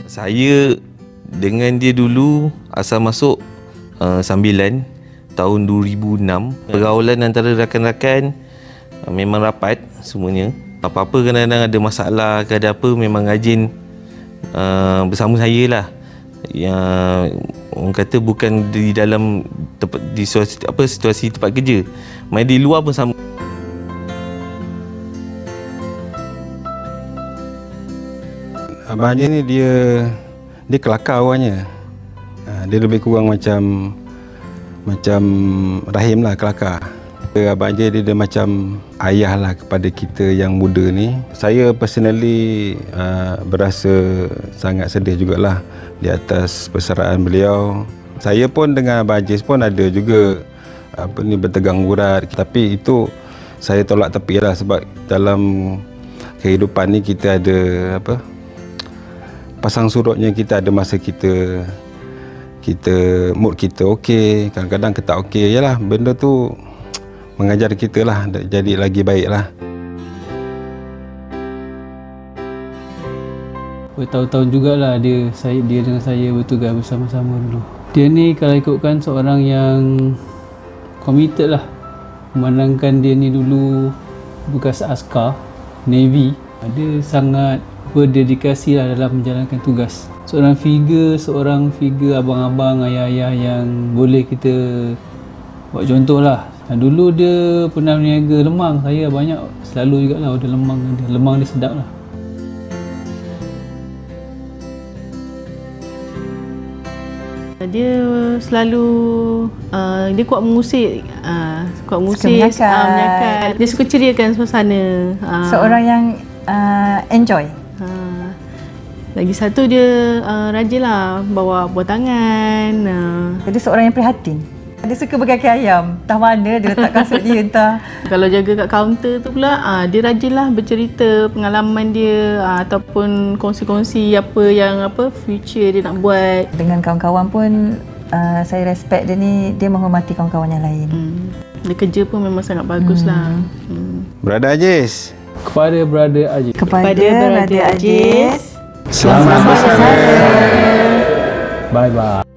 Saya dengan dia dulu asal masuk sambilan tahun 2006. Pergaulan antara rakan-rakan memang rapat semuanya. Apa-apa kadang-kadang ada masalah ke ada apa memang rajin bersama saya lah. Yang orang kata bukan di dalam situasi tempat kerja, main di luar pun sama. Abang Haji ni dia kelakar orangnya. Dia lebih kurang macam Rahim lah, kelakar. Abang Haji dia macam ayah lah kepada kita yang muda ni. Saya personally berasa sangat sedih jugalah di atas persaraan beliau. Saya pun dengan Abang Haji pun ada juga bertegang urat, tapi itu saya tolak tepi lah, sebab dalam kehidupan ni kita ada pasang surutnya. Kita ada masa kita mood kita okey, kadang-kadang kita tak okey. Yalah, benda tu mengajar kita lah jadi lagi baik lah. Bertahun-tahun jugalah dia dengan saya bertugas bersama-sama dulu. Dia ni kalau ikutkan seorang yang committed lah. Memandangkan dia ni dulu bekas askar Navy, dia sangat berdedikasi lah dalam menjalankan tugas. Seorang figure abang-abang, ayah-ayah yang boleh kita buat contoh lah. Dulu dia pernah berniaga lemang. Saya banyak selalu juga lah order lemang. Lemang dia sedap lah. Dia selalu dia kuat mengusik, menyakal. Dia suka ceriakan suasana. Seorang yang enjoy. Lagi satu dia rajin lah bawa buah tangan. Dia seorang yang prihatin. Dia suka berkaki ayam. Entah mana dia letak kasut dia, entah. Kalau jaga kat kaunter tu pula, dia rajin lah bercerita pengalaman dia ataupun kongsi-kongsi apa future dia nak buat. Dengan kawan-kawan pun saya respect dia ni, dia menghormati kawan-kawan yang lain. Dia kerja pun memang sangat bagus lah. Brother Ajis. Kepada Brother Ajis. Kepada Brother Ajis. Selamat bersama. Bye-bye.